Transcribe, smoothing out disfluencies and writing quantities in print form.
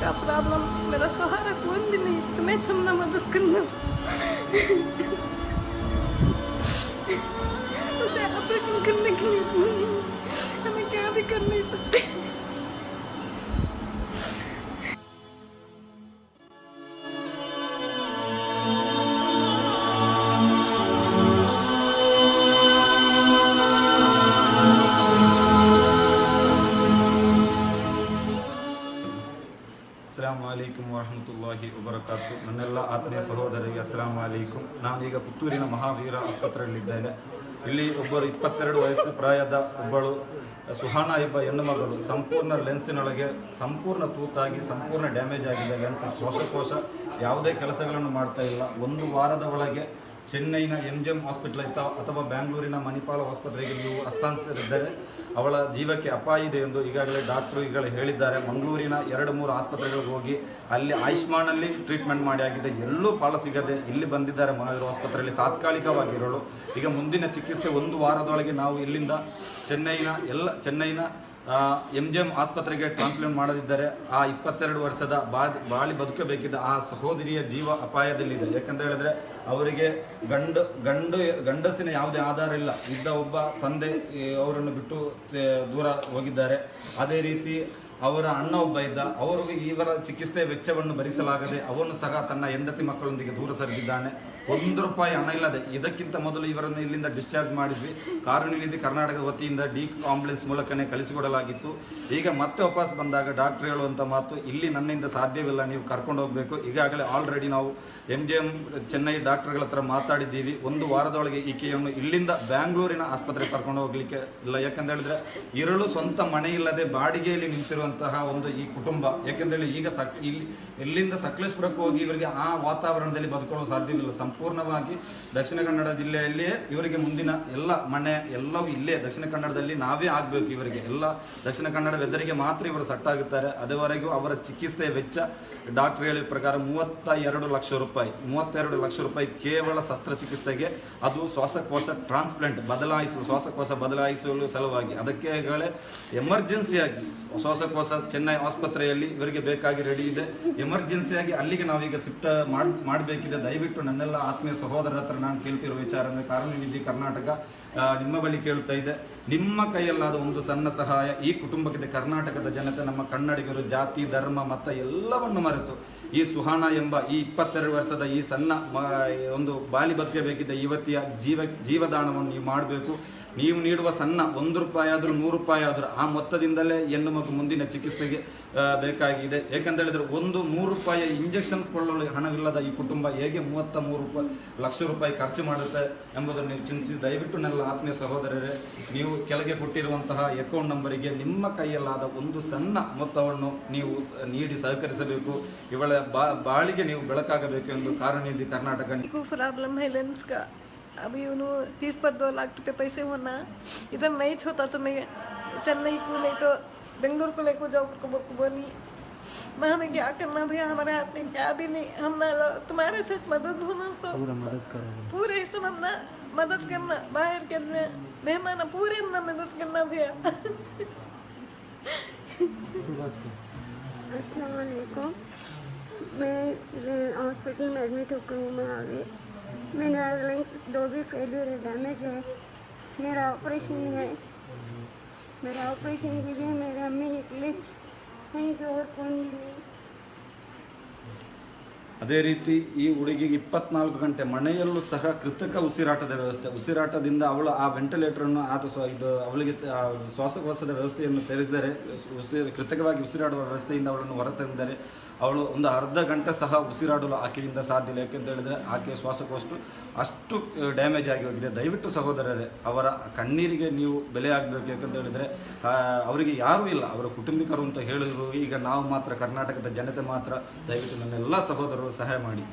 का प्रॉब्लम मेरा सहारा कौन भी नहीं, तुम्हें थमना मदद करना। उसे ऑपरेशन करने के लिए हमें क्या भी कर नहीं सकते। ಅಸ್ಸಲಾಮು ಅಲೈಕುಂ ವರಹಮತುಲ್ಲಾಹಿ ವಬರಕಾತು. ನನ್ನೆಲ್ಲ ಆತ್ಮೀಯ ಸಹೋದರಿಗೆ ಅಸ್ಸಲಾಮು ಅಲೈಕುಂ. ನಾನೀಗ ಪುತ್ತೂರಿನ ಮಹಾವೀರ ಆಸ್ಪತ್ರೆಯಲ್ಲಿದ್ದೇನೆ. ಇಲ್ಲಿ ಒಬ್ಬರು 22 ವಯಸ್ಸು ಪ್ರಾಯದ ಒಬ್ಬಳು ಸುಹಾನಾ ಎಂಬ ಹೆಣ್ಣು ಮಗಳು ಸಂಪೂರ್ಣ ಲೆನ್ಸಿನೊಳಗೆ ಸಂಪೂರ್ಣ ತೂತಾಗಿ ಸಂಪೂರ್ಣ ಡ್ಯಾಮೇಜ್ ಆಗಿದೆ. ಲೆನ್ಸ್ ಶ್ವಾಸಕೋಶ ಯಾವುದೇ ಕೆಲಸಗಳನ್ನು ಮಾಡ್ತಾ ಇಲ್ಲ. 1 ವಾರದ ಒಳಗೆ ಚೆನ್ನೈನ MGM ಹಾಸ್ಪಿಟಲ್ ಅಥವಾ ಬ್ಯಾಂಗ್ಳೂರಿನ ಮಣಿಪಾಲ ಆಸ್ಪತ್ರೆಗೆ ನೀವು ಹಸ್ತಾಂತರಿಸಿದರೆ ಅವಳ ಜೀವಕ್ಕೆ ಅಪಾಯ ಇದೆ ಎಂದು ಈಗಾಗಲೇ ಡಾಕ್ಟರ್ ಹೇಳಿದ್ದಾರೆ. ಮಂಗಳೂರಿನ 2-3 ಆಸ್ಪತ್ರೆಗಳಿಗೆ ಹೋಗಿ ಅಲ್ಲಿ ಆಯುಷ್ಮಾನಲ್ಲಿ ಟ್ರೀಟ್ಮೆಂಟ್ ಮಾಡಿ ಆಗಿದೆ, ಎಲ್ಲೂ ಫಲ ಸಿಗದೆ ಇಲ್ಲಿ ಬಂದಿದ್ದಾರೆ ಮಹಾವೀರ ಆಸ್ಪತ್ರೆಯಲ್ಲಿ ತಾತ್ಕಾಲಿಕವಾಗಿರೋಳು. ಈಗ ಮುಂದಿನ ಚಿಕಿತ್ಸೆ 1 ವಾರದೊಳಗೆ ನಾವು ಇಲ್ಲಿಂದ ಚೆನ್ನೈನ MGM ಆಸ್ಪತ್ರೆಗೆ ಟ್ರಾನ್ಸ್ಪ್ಲಾಂಟ್ ಮಾಡದಿದ್ದರೆ ಆ 22 ವರ್ಷದ ಬದುಕಬೇಕಿದ್ದ ಆ ಸಹೋದರಿಯ ಜೀವ ಅಪಾಯದಲ್ಲಿದೆ. ಯಾಕಂತ ಹೇಳಿದ್ರೆ ಅವರಿಗೆ ಗಂಡಸಿನ ಯಾವುದೇ ಆಧಾರ ಇಲ್ಲ. ಇದ್ದ ಒಬ್ಬ ತಂದೆ ಅವರನ್ನು ಬಿಟ್ಟು ದೂರ ಹೋಗಿದ್ದಾರೆ. ಅದೇ ರೀತಿ ಅವರ ಅಣ್ಣ ಒಬ್ಬ ಇದ್ದ, ಅವರಿಗೆ ಇವರ ಚಿಕಿತ್ಸೆ ವೆಚ್ಚವನ್ನು ಭರಿಸಲಾಗದೆ ಅವನು ಸಹ ತನ್ನ ಹೆಂಡತಿ ಮಕ್ಕಳೊಂದಿಗೆ ದೂರ ಸರಿದಿದ್ದಾನೆ. 1 ರೂಪಾಯಿ ಹಣ ಇಲ್ಲದೆ ಇದಕ್ಕಿಂತ ಮೊದಲು ಇವರನ್ನು ಇಲ್ಲಿಂದ ಡಿಸ್ಚಾರ್ಜ್ ಮಾಡಿದ್ವಿ. ಕಾರುಣಿಲಿಂದ ಕರ್ನಾಟಕದ ವತಿಯಿಂದ ಆಂಬುಲೆನ್ಸ್ ಮೂಲಕನೇ ಕಳಿಸಿಕೊಡಲಾಗಿತ್ತು. ಈಗ ಮತ್ತೆ ವಾಪಸ್ ಬಂದಾಗ ಡಾಕ್ಟರ್ ಹೇಳುವಂಥ ಮಾತು, ಇಲ್ಲಿ ನನ್ನಿಂದ ಸಾಧ್ಯವಿಲ್ಲ, ನೀವು ಕರ್ಕೊಂಡು ಹೋಗಬೇಕು. ಈಗಾಗಲೇ ಆಲ್ರೆಡಿ ನಾವು MGM ಚೆನ್ನೈ ಡಾಕ್ಟರ್ಗಳ ಹತ್ರ ಮಾತಾಡಿದ್ದೀವಿ. 1 ವಾರದೊಳಗೆ ಈಕೆಯನ್ನು ಇಲ್ಲಿಂದ ಬ್ಯಾಂಗ್ಳೂರಿನ ಆಸ್ಪತ್ರೆಗೆ ಕರ್ಕೊಂಡು ಹೋಗಲಿಕ್ಕೆ ಇಲ್ಲ. ಯಾಕಂತ ಹೇಳಿದ್ರೆ ಇರಲು ಸ್ವಂತ ಮನೆ ಇಲ್ಲದೆ ಬಾಡಿಗೆಯಲ್ಲಿ ನಿಂತಿರುವಂತಹ ಈ ಕುಟುಂಬ. ಯಾಕೆಂದರೆ ಈಗ ಇಲ್ಲಿಂದ ಸಕಲೇಶ್ಪುರಕ್ಕೆ ಹೋಗಿ ಇವರಿಗೆ ಆ ವಾತಾವರಣದಲ್ಲಿ ಬದುಕೊಳ್ಳಲು ಸಾಧ್ಯವಿಲ್ಲ. ಸಂಪೂರ್ಣವಾಗಿ ದಕ್ಷಿಣ ಕನ್ನಡ ಜಿಲ್ಲೆಯಲ್ಲಿಯೇ ಇವರಿಗೆ ಮುಂದಿನ ಎಲ್ಲ ಮನೆ ಎಲ್ಲವೂ ಇಲ್ಲೇ ದಕ್ಷಿಣ ಕನ್ನಡದಲ್ಲಿ ನಾವೇ ಆಗಬೇಕು. ಇವರಿಗೆ ಎಲ್ಲ ದಕ್ಷಿಣ ಕನ್ನಡ ವೆದರಿಗೆ ಮಾತ್ರ ಇವರು ಸೆಟ್ ಆಗುತ್ತಾರೆ. ಅದುವರೆಗೂ ಅವರ ಚಿಕಿತ್ಸೆಯ ವೆಚ್ಚ ಡಾಕ್ಟರ್ ಹೇಳಿದ ಪ್ರಕಾರ 32 ಲಕ್ಷ ರೂಪಾಯಿ. 32 ಲಕ್ಷ ರೂಪಾಯಿ ಕೇವಲ ಶಸ್ತ್ರಚಿಕಿತ್ಸೆಗೆ, ಅದು ಶ್ವಾಸಕೋಶ ಟ್ರಾನ್ಸ್ಪ್ಲಾಂಟ್ ಶ್ವಾಸಕೋಶ ಬದಲಾಯಿಸಲು ಸಲುವಾಗಿ. ಅದಕ್ಕೆ ಎಮರ್ಜೆನ್ಸಿಯಾಗಿ ಶ್ವಾಸಕೋಶ ಚೆನ್ನೈ ಆಸ್ಪತ್ರೆಯಲ್ಲಿ ಇವರಿಗೆ ಬೇಕಾಗಿ ರೆಡಿ ಇದೆ. ಎಮರ್ಜೆನ್ಸಿಯಾಗಿ ಅಲ್ಲಿಗೆ ನಾವೀಗ ಶಿಫ್ಟ್ ಮಾಡಬೇಕಿದೆ. ದಯವಿಟ್ಟು ನನ್ನೆಲ್ಲ ಆತ್ಮೀಯ ಸಹೋದರರ ಹತ್ರ ನಾನು ಕೇಳ್ತಿರೋ ವಿಚಾರ ಅಂದರೆ ಕಾರುಣ್ಯ ಕರ್ನಾಟಕ ನಿಮ್ಮ ಬಳಿ ಕೇಳ್ತಾ ಇದೆ, ನಿಮ್ಮ ಕೈಯಲ್ಲಾದ ಒಂದು ಸಣ್ಣ ಸಹಾಯ ಈ ಕುಟುಂಬಕ್ಕಿದೆ. ಕರ್ನಾಟಕದ ಜನತೆ, ನಮ್ಮ ಕನ್ನಡಿಗರು ಜಾತಿ ಧರ್ಮ ಮತ ಎಲ್ಲವನ್ನು ಮರೆತು ಈ ಸುಹಾನಾ ಎಂಬ ಈ 22 ವರ್ಷದ ಈ ಸಣ್ಣ ಒಂದು ಬದುಕಬೇಕಿದ್ದ ಯುವತಿಯ ಜೀವದಾನವನ್ನು ನೀವು ಮಾಡಬೇಕು. ನೀವು ನೀಡುವ ಸಣ್ಣ 1 ರೂಪಾಯಿ ಆದರೂ 100 ರೂಪಾಯಿ ಆದರೂ ಆ ಮೊತ್ತದಿಂದಲೇ ಹೆಣ್ಣು ಮಗು ಮುಂದಿನ ಚಿಕಿತ್ಸೆಗೆ ಬೇಕಾಗಿದೆ. ಯಾಕಂತ ಹೇಳಿದ್ರೆ 3 ರೂಪಾಯಿ ಇಂಜೆಕ್ಷನ್ ಕೊಳ್ಳಲು ಹಣವಿಲ್ಲದ ಈ ಕುಟುಂಬ ಹೇಗೆ 33 ಲಕ್ಷ ರೂಪಾಯಿ ಖರ್ಚು ಮಾಡುತ್ತೆ ಎಂಬುದನ್ನು ನೀವು ಚಿಂತಿಸಿ, ದಯವಿಟ್ಟು ನನ್ನ ಆತ್ಮೀಯ ಸಹೋದರರೇ, ನೀವು ಕೆಳಗೆ ಕೊಟ್ಟಿರುವಂತಹ ಅಕೌಂಟ್ ನಂಬರಿಗೆ ನಿಮ್ಮ ಕೈಯಲ್ಲಾದ ಒಂದು ಸಣ್ಣ ಮೊತ್ತವನ್ನು ನೀವು ನೀಡಿ ಸಹಕರಿಸಬೇಕು. ಇವಳ ಬಾಳಿಗೆ ನೀವು ಬೆಳಕಾಗಬೇಕು ಎಂದು ಕಾರುಣ್ಯ ಕರ್ನಾಟಕ. अभी उन्होंने 30-32 लाख रुपए पैसे होना इधर नहीं होता तो मैं चेन्नई को नहीं तो बेंगलुरु को लेकर जाओ को बोली। मैं हमें क्या करना भैया, हमारे हाथ में क्या भी नहीं। हम तुम्हारे से मदद होना, सब पूरे सब हम ना मदद करना, बाहर करना, मेहमान पूरे हम ना मदद करना भैया। अस्सलाम वालेकुम। मैं हॉस्पिटल में एडमिट होकर हूँ। मैं आ गई, मेरा लंग्स 2 भी फेलियर है, डैमेज है। मेरा ऑपरेशन कीजिए। मेरे अम्मी इकलीच कहीं से और कौन भी नहीं। ಅದೇ ರೀತಿ ಈ ಹುಡುಗಿಗೆ 24 ಗಂಟೆ ಮನೆಯಲ್ಲೂ ಸಹ ಕೃತಕ ಉಸಿರಾಟದಿಂದ ಅವಳು ಆ ವೆಂಟಿಲೇಟರನ್ನು ಅವಳಿಗೆ ಶ್ವಾಸಕೋಶದ ವ್ಯವಸ್ಥೆಯನ್ನು ತೆರೆದರೆ ಕೃತಕವಾಗಿ ಉಸಿರಾಡುವ ವ್ಯವಸ್ಥೆಯಿಂದ ಅವಳನ್ನು ಹೊರತಂದರೆ ಅವಳು ಒಂದು ಅರ್ಧ ಗಂಟೆ ಸಹ ಉಸಿರಾಡಲು ಆಕೆಯಿಂದ ಸಾಧ್ಯ ಇಲ್ಲ. ಯಾಕೆಂತ ಹೇಳಿದರೆ ಆಕೆಯ ಶ್ವಾಸಕೋಶ ಅಷ್ಟು ಡ್ಯಾಮೇಜ್ ಆಗಿ ಹೋಗಿದೆ. ದಯವಿಟ್ಟು ಸಹೋದರರೇ, ಅವರ ಕಣ್ಣೀರಿಗೆ ನೀವು ಬೆಲೆ ಆಗಬೇಕು. ಯಾಕಂತ ಹೇಳಿದರೆ ಅವರಿಗೆ ಯಾರೂ ಇಲ್ಲ, ಅವರ ಕುಟುಂಬಿಕರು ಅಂತ ಹೇಳಿದ್ರು. ಈಗ ನಾವು ಮಾತ್ರ, ಕರ್ನಾಟಕದ ಜನತೆ ಮಾತ್ರ. ದಯವಿಟ್ಟು ನನ್ನೆಲ್ಲ ಸಹೋದರರು ಸಹಾಯ ಮಾಡಿ.